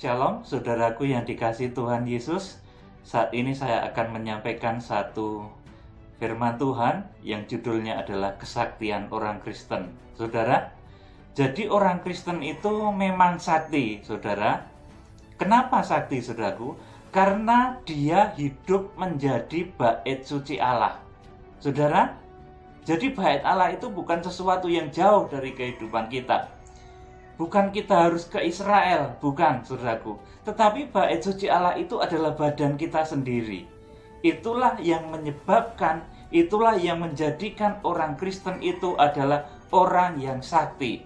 Shalom, saudaraku yang dikasihi Tuhan Yesus. Saat ini saya akan menyampaikan satu firman Tuhan yang judulnya adalah kesaktian orang Kristen. Saudara, jadi orang Kristen itu memang sakti, saudara. Kenapa sakti, saudaraku? Karena dia hidup menjadi bait suci Allah. Saudara, jadi bait Allah itu bukan sesuatu yang jauh dari kehidupan kita. Bukan kita harus ke Israel, bukan, saudaraku. Tetapi bait suci Allah itu adalah badan kita sendiri. Itulah yang menyebabkan, itulah yang menjadikan orang Kristen itu adalah orang yang sakti.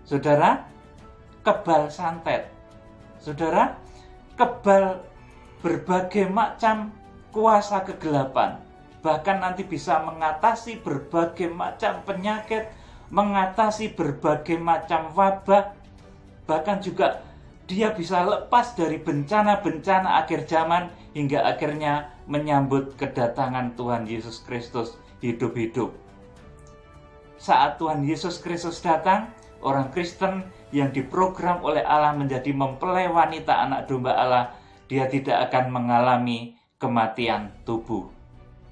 Saudara, kebal santet. Saudara, kebal berbagai macam kuasa kegelapan. Bahkan nanti bisa mengatasi berbagai macam penyakit, mengatasi berbagai macam wabah, bahkan juga dia bisa lepas dari bencana-bencana akhir zaman hingga akhirnya menyambut kedatangan Tuhan Yesus Kristus hidup-hidup. Saat Tuhan Yesus Kristus datang, orang Kristen yang diprogram oleh Allah menjadi mempelai wanita anak domba Allah, dia tidak akan mengalami kematian tubuh.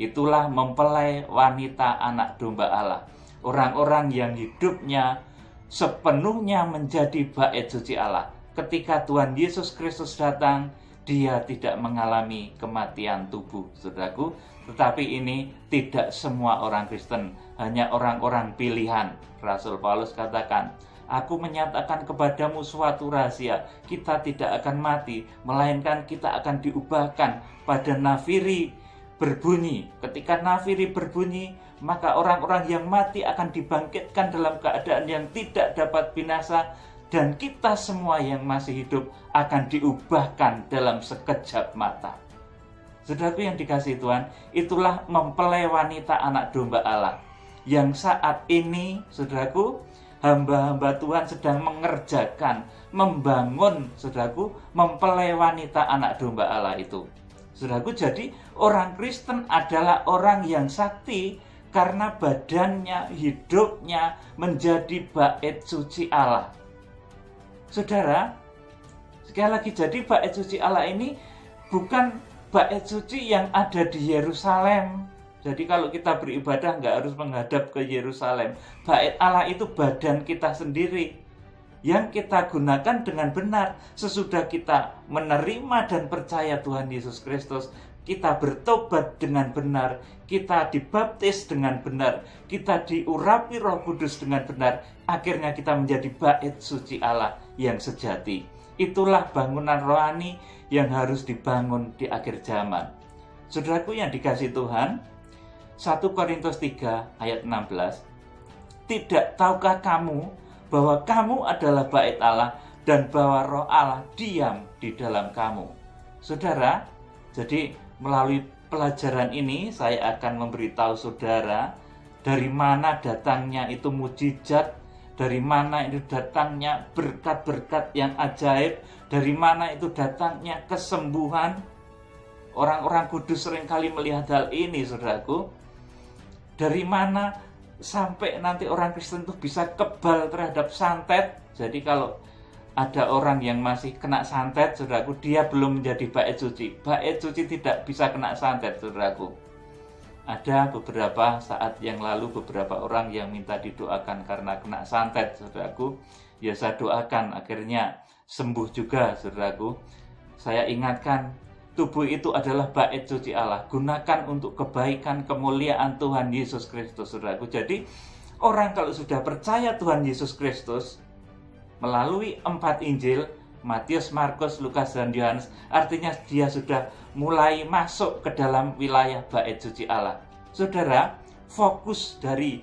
Itulah mempelai wanita anak domba Allah. Orang-orang yang hidupnya sepenuhnya menjadi bait suci Allah. Ketika Tuhan Yesus Kristus datang, dia tidak mengalami kematian tubuh, saudaraku. Tetapi ini tidak semua orang Kristen, hanya orang-orang pilihan. Rasul Paulus katakan, "Aku menyatakan kepadamu suatu rahasia, kita tidak akan mati, melainkan kita akan diubahkan pada nafiri berbunyi." Ketika nafiri berbunyi, maka orang-orang yang mati akan dibangkitkan dalam keadaan yang tidak dapat binasa, dan kita semua yang masih hidup akan diubahkan dalam sekejap mata. Saudaraku yang dikasihi Tuhan, itulah mempelai wanita anak domba Allah, yang saat ini, saudaraku, hamba-hamba Tuhan sedang mengerjakan, membangun, saudaraku, mempelai wanita anak domba Allah itu. Saudaraku, jadi orang Kristen adalah orang yang sakti, karena badannya, hidupnya menjadi bait suci Allah. Saudara, sekali lagi, jadi bait suci Allah ini bukan bait suci yang ada di Yerusalem. Jadi kalau kita beribadah nggak harus menghadap ke Yerusalem. Bait Allah itu badan kita sendiri, yang kita gunakan dengan benar sesudah kita menerima dan percaya Tuhan Yesus Kristus. Kita bertobat dengan benar, kita dibaptis dengan benar, kita diurapi Roh Kudus dengan benar, akhirnya kita menjadi bait suci Allah yang sejati. Itulah bangunan rohani yang harus dibangun di akhir zaman. Saudaraku yang dikasihi Tuhan, 1 Korintus 3 ayat 16, "Tidak tahukah kamu bahwa kamu adalah bait Allah dan bahwa Roh Allah diam di dalam kamu?" Saudara, jadi melalui pelajaran ini saya akan memberitahu saudara dari mana datangnya itu mukjizat, dari mana itu datangnya berkat-berkat yang ajaib, dari mana itu datangnya kesembuhan. Orang-orang kudus seringkali melihat hal ini, saudaraku. Dari mana sampai nanti orang Kristen itu bisa kebal terhadap santet. Jadi kalau ada orang yang masih kena santet, saudaraku, dia belum menjadi bait suci. Bait suci tidak bisa kena santet, saudaraku. Ada beberapa saat yang lalu beberapa orang yang minta didoakan karena kena santet, saudaraku. Ya saya doakan, akhirnya sembuh juga, saudaraku. Saya ingatkan, tubuh itu adalah bait suci Allah. Gunakan untuk kebaikan, kemuliaan Tuhan Yesus Kristus, saudaraku. Jadi orang kalau sudah percaya Tuhan Yesus Kristus melalui 4 Injil, Matius, Markus, Lukas, dan Yohanes, artinya dia sudah mulai masuk ke dalam wilayah bait suci Allah. Saudara, fokus dari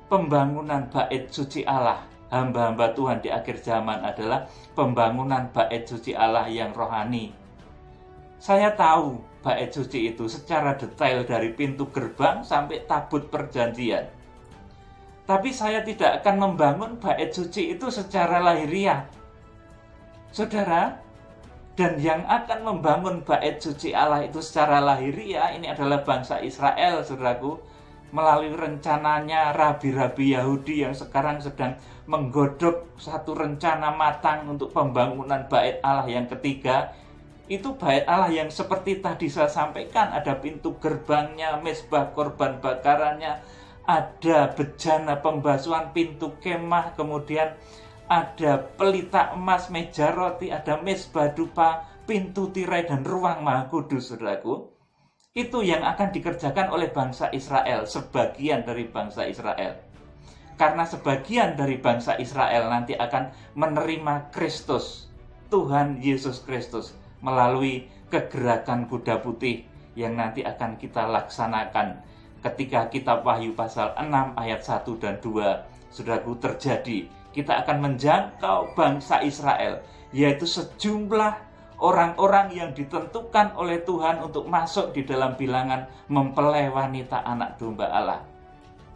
pembangunan bait suci Allah, hamba-hamba Tuhan di akhir zaman adalah pembangunan bait suci Allah yang rohani. Saya tahu bait suci itu secara detail dari pintu gerbang sampai tabut perjanjian. Tapi saya tidak akan membangun bait suci itu secara lahiriah, saudara. Dan yang akan membangun bait suci Allah itu secara lahiriah ini adalah bangsa Israel, saudaraku. melalui rencananya rabi-rabi Yahudi yang sekarang sedang menggodok satu rencana matang untuk pembangunan bait Allah yang ketiga. Itu bait Allah yang seperti tadi saya sampaikan, ada pintu gerbangnya, mezbah korban bakarannya, ada bejana pembasuhan, pintu kemah, kemudian ada pelita emas, meja roti, ada mezbah dupa, pintu tirai, dan ruang maha kudus, saudaraku. Itu yang akan dikerjakan oleh bangsa Israel, sebagian dari bangsa Israel. Karena sebagian dari bangsa Israel nanti akan menerima Kristus, Tuhan Yesus Kristus, melalui kegerakan kuda putih yang nanti akan kita laksanakan ketika kitab Wahyu pasal 6 ayat 1 dan 2, saudaraku, terjadi. Kita akan menjangkau bangsa Israel, yaitu sejumlah orang-orang yang ditentukan oleh Tuhan untuk masuk di dalam bilangan mempelai wanita anak domba Allah.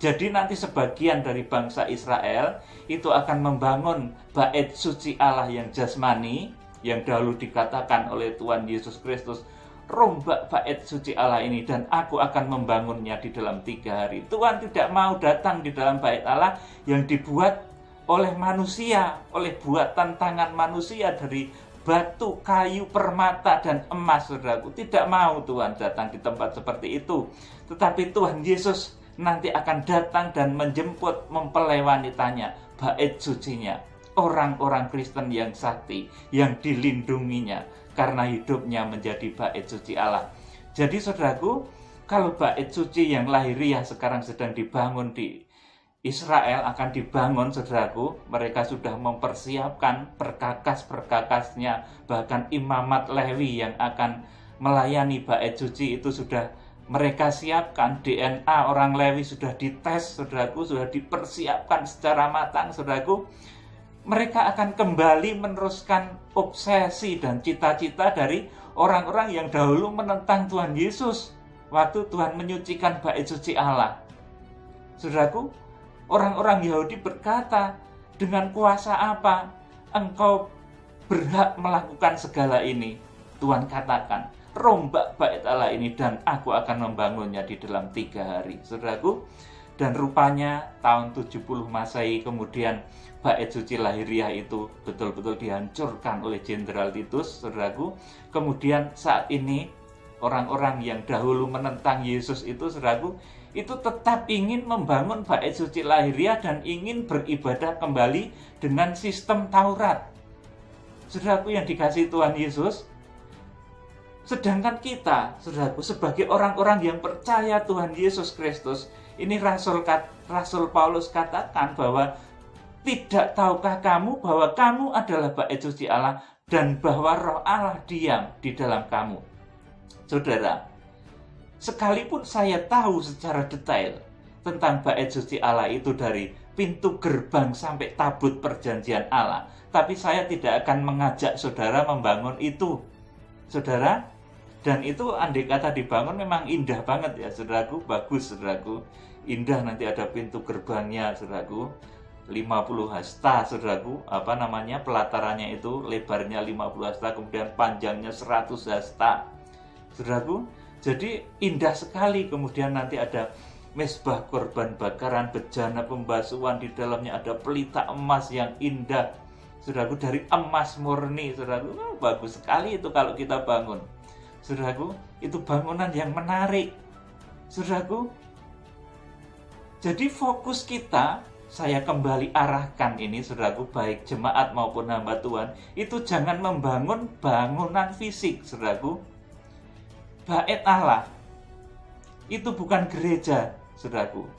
Jadi nanti sebagian dari bangsa Israel itu akan membangun bait suci Allah yang jasmani, yang dahulu dikatakan oleh Tuhan Yesus Kristus, rombak bait suci Allah ini dan aku akan membangunnya di dalam 3 hari. Tuhan tidak mau datang di dalam bait Allah yang dibuat oleh manusia, oleh buatan tangan manusia dari batu, kayu, permata, dan emas, saudaraku. Tidak mau Tuhan datang di tempat seperti itu. Tetapi Tuhan Yesus nanti akan datang dan menjemput mempelai wanitanya, bait sucinya, orang-orang Kristen yang sakti, yang dilindunginya karena hidupnya menjadi bait suci Allah. Jadi saudaraku, kalau bait suci yang lahiriah sekarang sedang dibangun di Israel, akan dibangun, saudaraku, mereka sudah mempersiapkan perkakas-perkakasnya, bahkan imamat Lewi yang akan melayani bait suci itu sudah mereka siapkan. DNA orang Lewi sudah dites, saudaraku, sudah dipersiapkan secara matang, saudaraku. Mereka akan kembali meneruskan obsesi dan cita-cita dari orang-orang yang dahulu menentang Tuhan Yesus waktu Tuhan menyucikan bait suci Allah. Saudaraku, orang-orang Yahudi berkata, dengan kuasa apa engkau berhak melakukan segala ini? Tuhan katakan, rombak bait Allah ini dan aku akan membangunnya di dalam 3 hari. Saudaraku, dan rupanya tahun 70 Masehi kemudian bait suci lahiriah itu betul-betul dihancurkan oleh Jenderal Titus, saudaraku. Kemudian saat ini orang-orang yang dahulu menentang Yesus itu, saudaraku, itu tetap ingin membangun bait suci lahiriah dan ingin beribadah kembali dengan sistem Taurat. Saudaraku yang dikasihi Tuhan Yesus, sedangkan kita, saudaraku, sebagai orang-orang yang percaya Tuhan Yesus Kristus, ini Rasul Paulus katakan bahwa tidak tahukah kamu bahwa kamu adalah bait suci Allah dan bahwa Roh Allah diam di dalam kamu. Saudara, sekalipun saya tahu secara detail tentang bait suci Allah itu dari pintu gerbang sampai tabut perjanjian Allah, tapi saya tidak akan mengajak saudara membangun itu, saudara. Dan itu andai kata dibangun memang indah banget ya, saudaraku, bagus, saudaraku. Indah, nanti ada pintu gerbangnya, saudaraku, 50 hasta, saudaraku, pelatarannya itu lebarnya 50 hasta, kemudian panjangnya 100 hasta, saudaraku. Jadi indah sekali. Kemudian nanti ada mezbah korban bakaran, bejana pembasuhan, di dalamnya ada pelita emas yang indah, saudaraku, dari emas murni, saudaraku. Bagus sekali itu kalau kita bangun, saudaraku. Itu bangunan yang menarik, saudaraku. Jadi fokus kita, saya kembali arahkan ini, saudaraku, baik jemaat maupun hamba Tuhan, itu jangan membangun bangunan fisik, saudaraku. Bait Allah itu bukan gereja, saudaraku.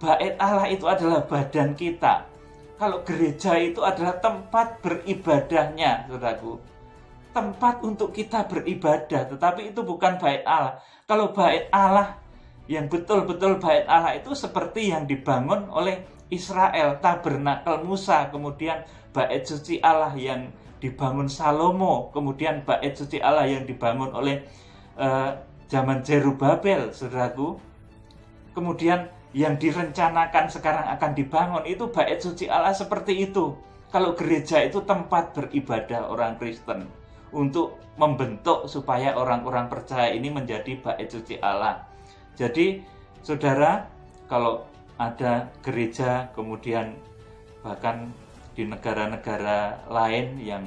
Bait Allah itu adalah badan kita. Kalau gereja itu adalah tempat beribadahnya, saudaraku. Tempat untuk kita beribadah, tetapi itu bukan bait Allah. Kalau bait Allah, yang betul-betul bait Allah itu seperti yang dibangun oleh Israel, tabernakel Musa, kemudian bait suci Allah yang dibangun Salomo, kemudian bait suci Allah yang dibangun oleh zaman Zerubabel, saudaraku. Kemudian yang direncanakan sekarang akan dibangun itu bait suci Allah seperti itu. Kalau gereja itu tempat beribadah orang Kristen untuk membentuk supaya orang-orang percaya ini menjadi bait suci Allah. Jadi, saudara, kalau ada gereja, kemudian bahkan di negara-negara lain yang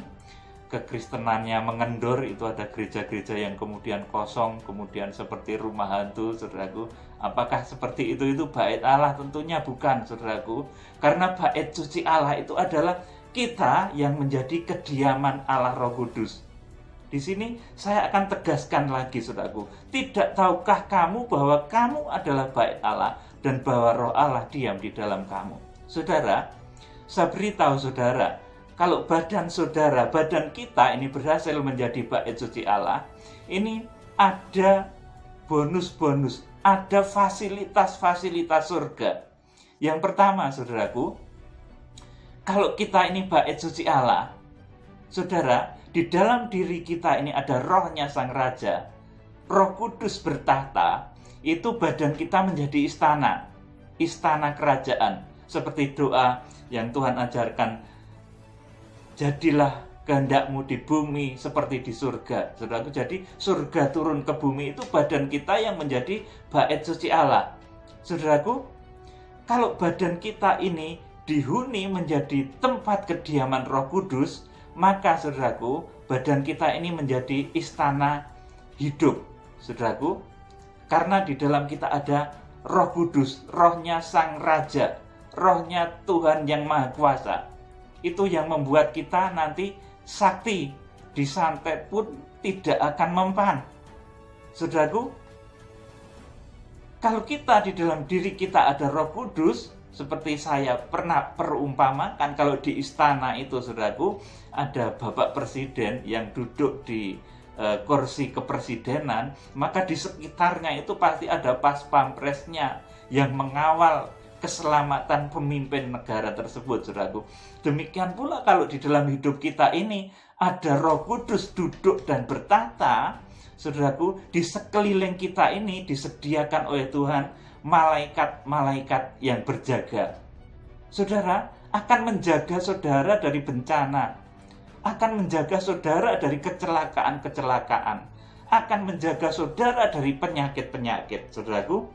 kekristenannya mengendor, itu ada gereja-gereja yang kemudian kosong, kemudian seperti rumah hantu, saudaraku. Apakah seperti itu bait Allah? Tentunya bukan, saudaraku. Karena bait suci Allah itu adalah kita yang menjadi kediaman Allah Roh Kudus. Di sini saya akan tegaskan lagi, saudaraku. Tidak tahukah kamu bahwa kamu adalah bait Allah dan bahwa Roh Allah diam di dalam kamu? Saudara, saya beritahu saudara, kalau badan saudara, badan kita ini berhasil menjadi bait suci Allah, ini ada bonus-bonus, ada fasilitas-fasilitas surga. Yang pertama, saudaraku, kalau kita ini bait suci Allah, saudara, di dalam diri kita ini ada rohnya Sang Raja, Roh Kudus bertahta, itu badan kita menjadi istana kerajaan. Seperti doa yang Tuhan ajarkan, jadilah kehendakmu di bumi seperti di surga. Saudaraku, jadi surga turun ke bumi itu badan kita yang menjadi bait suci Allah. Saudaraku, kalau badan kita ini dihuni menjadi tempat kediaman Roh Kudus, maka saudaraku, badan kita ini menjadi istana hidup, saudaraku. Karena di dalam kita ada Roh Kudus, rohnya Sang Raja, rohnya Tuhan yang Maha Kuasa. Itu yang membuat kita nanti sakti, disantet pun tidak akan mempan. Saudaraku, kalau kita di dalam diri kita ada Roh Kudus, seperti saya pernah perumpamakan, kalau di istana itu, saudaraku, ada Bapak Presiden yang duduk di kursi kepresidenan, maka di sekitarnya itu pasti ada pas pampresnya yang mengawal keselamatan pemimpin negara tersebut, saudaraku. Demikian pula kalau di dalam hidup kita ini ada Roh Kudus duduk dan bertata, saudaraku, di sekeliling kita ini disediakan oleh Tuhan malaikat-malaikat yang berjaga. Saudara, akan menjaga saudara dari bencana, akan menjaga saudara dari kecelakaan-kecelakaan, akan menjaga saudara dari penyakit-penyakit. Saudaraku,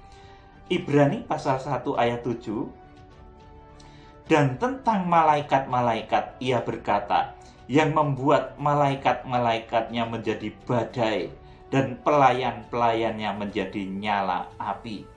Ibrani pasal 1 ayat 7, dan tentang malaikat-malaikat ia berkata, yang membuat malaikat-malaikatnya menjadi badai dan pelayan-pelayannya menjadi nyala api.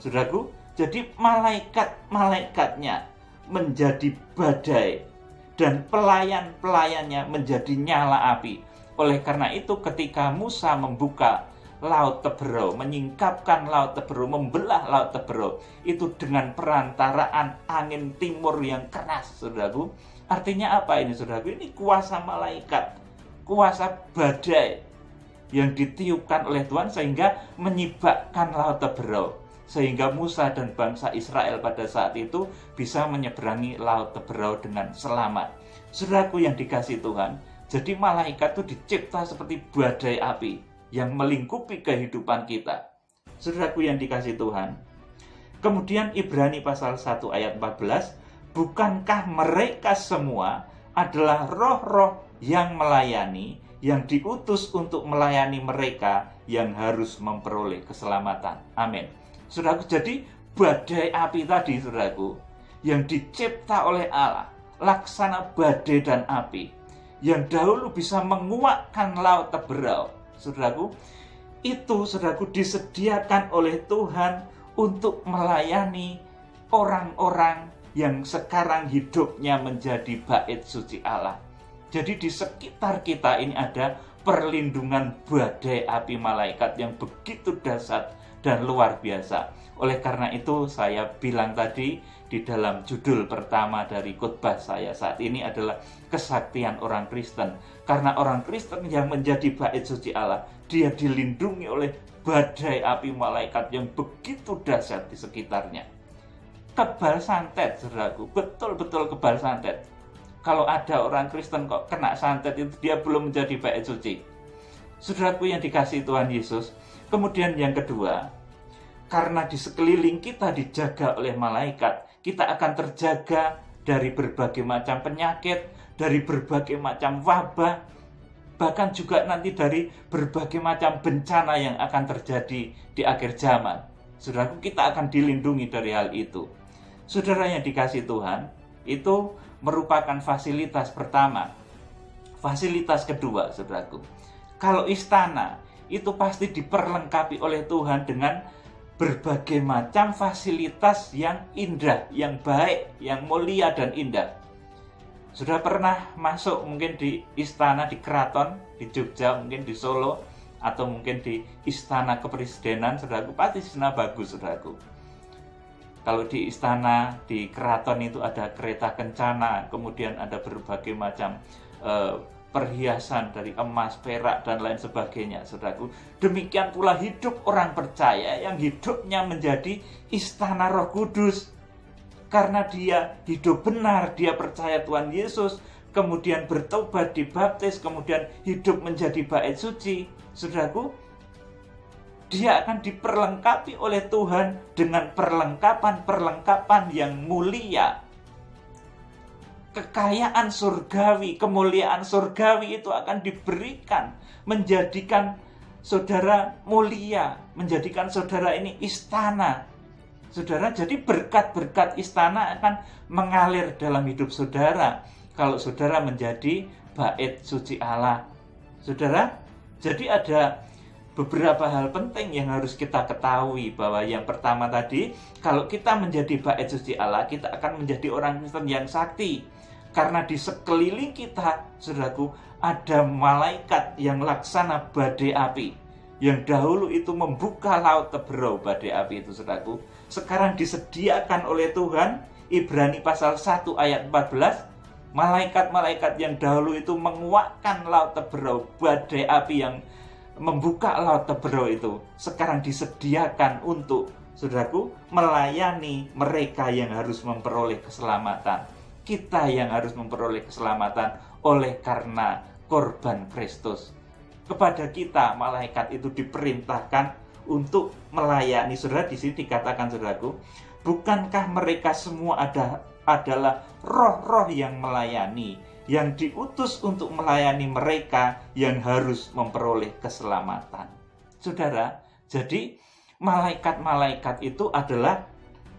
Saudaraku, jadi malaikat-malaikatnya menjadi badai dan pelayan-pelayannya menjadi nyala api. Oleh karena itu ketika Musa membuka Laut Teberau, menyingkapkan Laut Teberau, membelah Laut Teberau, itu dengan perantaraan angin timur yang keras, saudaraku. Artinya apa ini, saudaraku? Ini kuasa malaikat, kuasa badai yang ditiupkan oleh Tuhan sehingga menyibakkan Laut Teberau, sehingga Musa dan bangsa Israel pada saat itu bisa menyeberangi Laut Teberau dengan selamat. Saudaraku yang dikasihi Tuhan, jadi malaikat itu dicipta seperti badai api yang melingkupi kehidupan kita. Saudaraku yang dikasihi Tuhan, kemudian Ibrani pasal 1 ayat 14, bukankah mereka semua adalah roh-roh yang melayani, yang diutus untuk melayani mereka yang harus memperoleh keselamatan. Amin. Saudaraku, jadi badai api tadi, saudaraku, yang dicipta oleh Allah, laksana badai dan api, yang dahulu bisa menguakkan Laut Teberau, saudaraku, itu, saudaraku, disediakan oleh Tuhan untuk melayani orang-orang yang sekarang hidupnya menjadi bait suci Allah. Jadi di sekitar kita ini ada perlindungan badai api malaikat yang begitu dahsyat dan luar biasa. Oleh karena itu saya bilang tadi di dalam judul pertama dari khotbah saya saat ini adalah kesaktian orang Kristen. Karena orang Kristen yang menjadi bait suci Allah, dia dilindungi oleh badai api malaikat yang begitu dahsyat di sekitarnya. Kebal santet, saudaraku, betul-betul kebal santet. Kalau ada orang Kristen kok kena santet, itu dia belum menjadi bait suci. Saudaraku yang dikasihi Tuhan Yesus. Kemudian yang kedua, karena di sekeliling kita dijaga oleh malaikat, kita akan terjaga dari berbagai macam penyakit, dari berbagai macam wabah, bahkan juga nanti dari berbagai macam bencana yang akan terjadi di akhir zaman. Saudaraku, kita akan dilindungi dari hal itu. Saudara yang dikasih Tuhan, itu merupakan fasilitas pertama. Fasilitas kedua, saudaraku, kalau istana itu pasti diperlengkapi oleh Tuhan dengan berbagai macam fasilitas yang indah, yang baik, yang mulia dan indah. Sudah pernah masuk mungkin di istana, di keraton, di Jogja, mungkin di Solo, atau mungkin di istana kepresidenan, saudaraku, pasti istana bagus, saudaraku. Kalau di istana, di keraton itu ada kereta kencana, kemudian ada berbagai macam perhiasan dari emas, perak, dan lain sebagainya, saudaraku. Demikian pula hidup orang percaya yang hidupnya menjadi istana Roh Kudus. Karena dia hidup benar, dia percaya Tuhan Yesus, kemudian bertobat, dibaptis, kemudian hidup menjadi bait suci, saudaraku, dia akan diperlengkapi oleh Tuhan dengan perlengkapan-perlengkapan yang mulia. Kekayaan surgawi, kemuliaan surgawi itu akan diberikan, menjadikan saudara mulia, menjadikan saudara ini istana. Saudara, jadi berkat-berkat istana akan mengalir dalam hidup saudara kalau saudara menjadi bait suci Allah. Saudara, jadi ada beberapa hal penting yang harus kita ketahui, bahwa yang pertama tadi, kalau kita menjadi bait suci Allah, kita akan menjadi orang Kristen yang sakti. Karena di sekeliling kita, saudaraku, ada malaikat yang laksana badai api. Yang dahulu itu membuka laut Teberau, badai api itu, saudaraku. Sekarang disediakan oleh Tuhan, Ibrani pasal 1 ayat 14, malaikat-malaikat yang dahulu itu menguakkan laut Teberau, badai api yang membuka laut Teberau itu, sekarang disediakan untuk, saudaraku, melayani mereka yang harus memperoleh keselamatan. Kita yang harus memperoleh keselamatan oleh karena korban Kristus. Kepada kita, malaikat itu diperintahkan untuk melayani. Saudara, di sini dikatakan, saudaraku, bukankah mereka semua adalah roh-roh yang melayani, yang diutus untuk melayani mereka yang harus memperoleh keselamatan. Saudara, jadi malaikat-malaikat itu adalah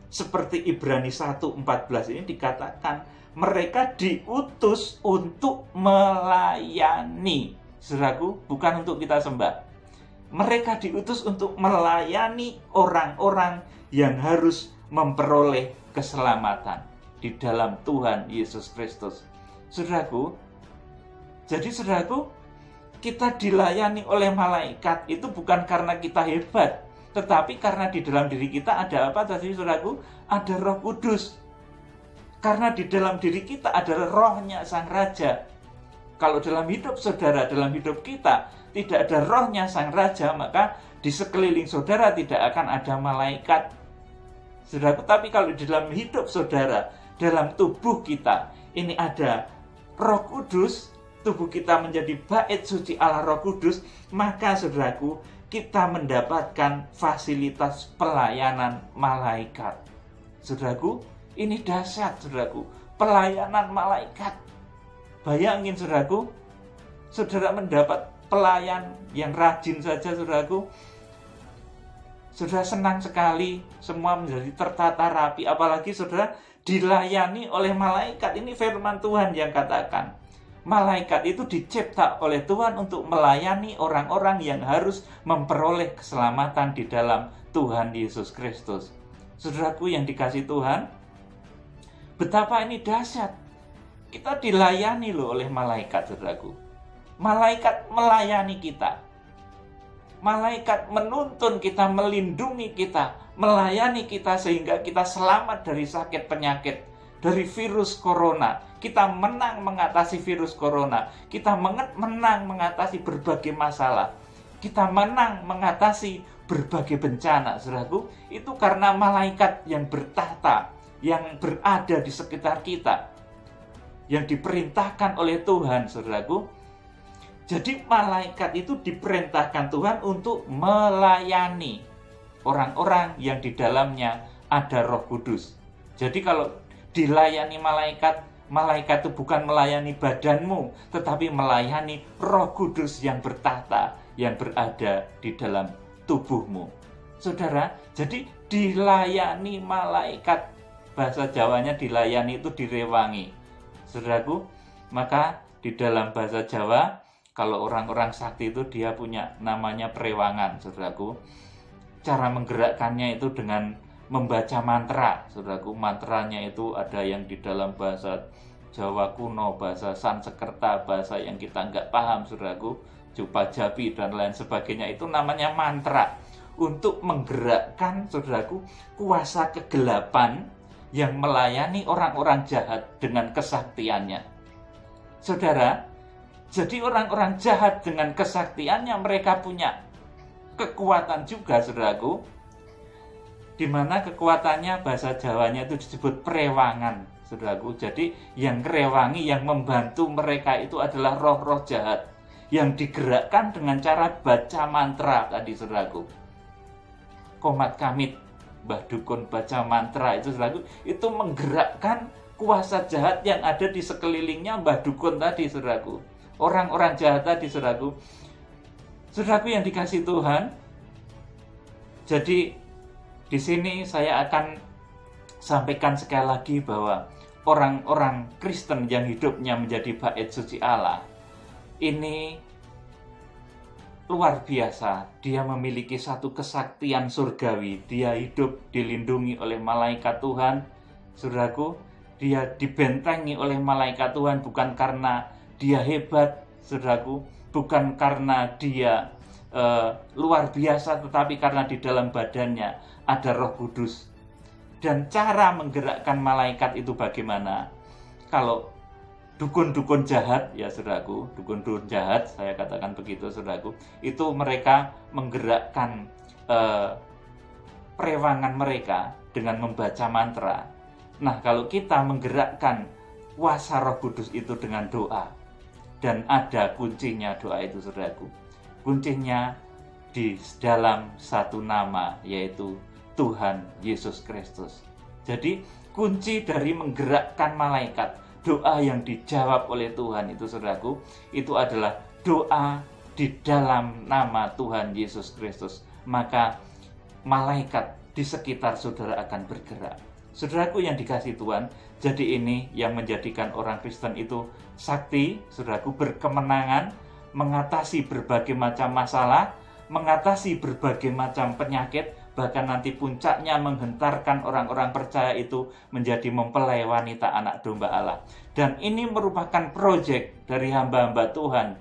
seperti Ibrani 1:14 ini dikatakan, mereka diutus untuk melayani. Saudaraku, bukan untuk kita sembah. Mereka diutus untuk melayani orang-orang yang harus memperoleh keselamatan di dalam Tuhan Yesus Kristus. Saudaraku, jadi saudaraku, kita dilayani oleh malaikat itu bukan karena kita hebat, tetapi karena di dalam diri kita ada apa tadi, saudaraku? Ada Roh Kudus. Karena di dalam diri kita adalah rohnya Sang Raja. Kalau dalam hidup saudara, dalam hidup kita tidak ada rohnya Sang Raja, maka di sekeliling saudara tidak akan ada malaikat. Saudaraku, tapi kalau di dalam hidup saudara, dalam tubuh kita, ini ada Roh Kudus, tubuh kita menjadi bait suci Allah Roh Kudus, maka saudaraku, kita mendapatkan fasilitas pelayanan malaikat. Saudaraku, ini dahsyat, saudaraku, pelayanan malaikat. Bayangin, saudaraku, saudara mendapat pelayan yang rajin saja, saudaraku, saudara senang sekali, semua menjadi tertata rapi, apalagi saudara dilayani oleh malaikat. Ini firman Tuhan yang katakan, malaikat itu dicipta oleh Tuhan untuk melayani orang-orang yang harus memperoleh keselamatan di dalam Tuhan Yesus Kristus. Saudaraku yang dikasih Tuhan, betapa ini dahsyat. Kita dilayani loh oleh malaikat, saudaraku. Malaikat melayani kita. Malaikat menuntun kita, melindungi kita, melayani kita sehingga kita selamat dari sakit penyakit, dari virus corona. Kita menang mengatasi virus corona. Kita menang mengatasi berbagai masalah. Kita menang mengatasi berbagai bencana, saudaraku. Itu karena malaikat yang bertahta, yang berada di sekitar kita, yang diperintahkan oleh Tuhan, saudaraku. Jadi malaikat itu diperintahkan Tuhan untuk melayani orang-orang yang di dalamnya ada Roh Kudus. Jadi kalau dilayani malaikat, malaikat itu bukan melayani badanmu, tetapi melayani Roh Kudus yang bertahta, yang berada di dalam tubuhmu. Saudara, jadi dilayani malaikat, bahasa Jawanya dilayani itu direwangi. Saudaraku, maka di dalam bahasa Jawa, kalau orang-orang sakti itu dia punya namanya perewangan, saudaraku. Cara menggerakkannya itu dengan membaca mantra, saudaraku. Mantranya itu ada yang di dalam bahasa Jawa kuno, bahasa Sanskerta, bahasa yang kita nggak paham, saudaraku. Jupajapi dan lain sebagainya, itu namanya mantra. Untuk menggerakkan, saudaraku, kuasa kegelapan yang melayani orang-orang jahat dengan kesaktiannya. Saudara, jadi orang-orang jahat dengan kesaktiannya mereka punya kekuatan juga, saudaraku. Di mana kekuatannya bahasa Jawanya itu disebut perewangan, saudaraku. Jadi yang rewangi, yang membantu mereka itu adalah roh-roh jahat yang digerakkan dengan cara baca mantra tadi, saudaraku. Komat kamit, Mbah Dukun baca mantra itu, saudaraku, itu menggerakkan kuasa jahat yang ada di sekelilingnya Mbah Dukun tadi, saudaraku. Orang-orang jahat tadi, saudaraku. Saudaraku yang dikasih Tuhan. Jadi di sini saya akan sampaikan sekali lagi bahwa orang-orang Kristen yang hidupnya menjadi bait suci Allah ini luar biasa. Dia memiliki satu kesaktian surgawi. Dia hidup dilindungi oleh malaikat Tuhan. Saudaraku, dia dibentengi oleh malaikat Tuhan bukan karena dia hebat, saudaraku, bukan karena dia luar biasa, tetapi karena di dalam badannya ada Roh Kudus. Dan cara menggerakkan malaikat itu bagaimana? Kalau dukun-dukun jahat, ya saudaraku, dukun-dukun jahat, saya katakan begitu, saudaraku, itu mereka menggerakkan perewangan mereka dengan membaca mantra. Nah, kalau kita menggerakkan kuasa Roh Kudus itu dengan doa, dan ada kuncinya doa itu, saudaraku. Kuncinya di dalam satu nama, yaitu Tuhan Yesus Kristus. Jadi kunci dari menggerakkan malaikat, doa yang dijawab oleh Tuhan itu, saudaraku, itu adalah doa di dalam nama Tuhan Yesus Kristus. Maka malaikat di sekitar saudara akan bergerak. Saudaraku yang dikasih Tuhan, jadi ini yang menjadikan orang Kristen itu sakti, saudaraku, berkemenangan, mengatasi berbagai macam masalah, mengatasi berbagai macam penyakit, bahkan nanti puncaknya menghentarkan orang-orang percaya itu menjadi mempelai wanita anak domba Allah. Dan ini merupakan proyek dari hamba-hamba Tuhan,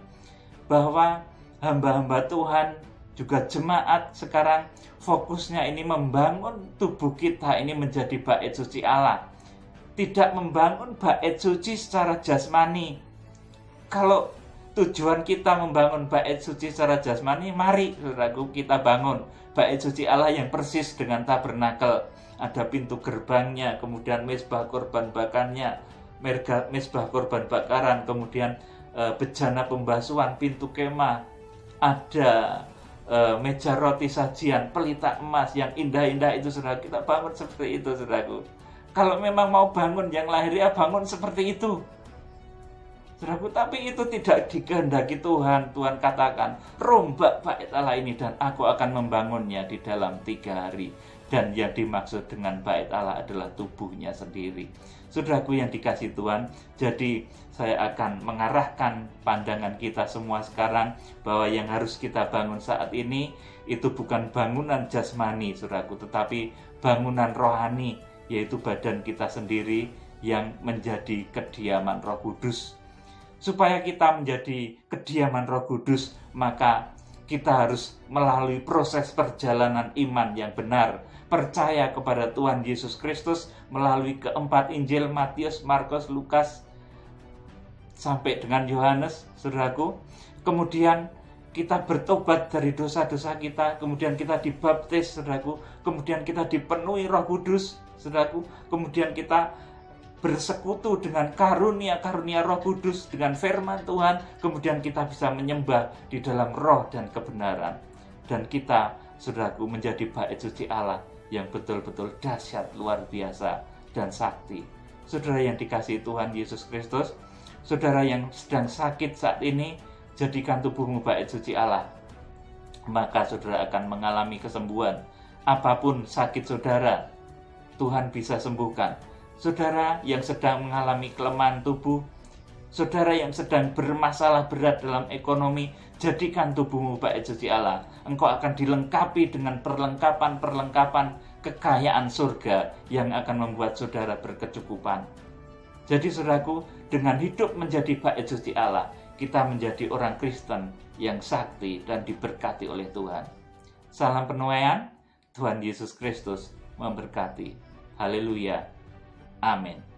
bahwa hamba-hamba Tuhan juga jemaat sekarang fokusnya ini membangun tubuh kita ini menjadi bait suci Allah. Tidak membangun bait suci secara jasmani. Kalau tujuan kita membangun bait suci secara jasmani, mari saudaraku kita bangun bait suci Allah yang persis dengan tabernakel. Ada pintu gerbangnya, kemudian mezbah korban bakarnya, mezbah korban bakaran, kemudian bejana pembasuhan, pintu kemah, ada meja roti sajian, pelita emas yang indah-indah itu, saudara. Kita bangun seperti itu, saudaraku. Kalau memang mau bangun yang lahiriah, bangun seperti itu, saudaraku. Tapi itu tidak dikehendaki Tuhan. Tuhan katakan, rombak bait Allah ini dan aku akan membangunnya di dalam 3 hari. Dan yang dimaksud dengan bait Allah adalah tubuhnya sendiri. Saudaraku yang dikasih Tuhan, jadi saya akan mengarahkan pandangan kita semua sekarang bahwa yang harus kita bangun saat ini itu bukan bangunan jasmani, saudaraku, tetapi bangunan rohani, yaitu badan kita sendiri yang menjadi kediaman Roh Kudus. Supaya kita menjadi kediaman Roh Kudus, maka kita harus melalui proses perjalanan iman yang benar, percaya kepada Tuhan Yesus Kristus melalui keempat Injil, Matius, Markus, Lukas, sampai dengan Yohanes, saudaraku. Kemudian kita bertobat dari dosa-dosa kita, kemudian kita dibaptis, saudaraku. Kemudian kita dipenuhi Roh Kudus, saudaraku. Kemudian kita bersekutu dengan karunia-karunia Roh Kudus, dengan firman Tuhan. Kemudian kita bisa menyembah di dalam roh dan kebenaran. Dan kita, saudaraku, menjadi bait suci Allah yang betul-betul dahsyat, luar biasa, dan sakti. Saudara yang dikasihi Tuhan Yesus Kristus, saudara yang sedang sakit saat ini, jadikan tubuhmu bait suci Allah. Maka saudara akan mengalami kesembuhan. Apapun sakit saudara, Tuhan bisa sembuhkan. Saudara yang sedang mengalami kelemahan tubuh, saudara yang sedang bermasalah berat dalam ekonomi, jadikan tubuhmu bait suci Allah. Engkau akan dilengkapi dengan perlengkapan-perlengkapan kekayaan surga yang akan membuat saudara berkecukupan. Jadi saudaraku, dengan hidup menjadi bait suci Allah, kita menjadi orang Kristen yang sakti dan diberkati oleh Tuhan. Salam penuaian, Tuhan Yesus Kristus memberkati. Haleluya. Amin.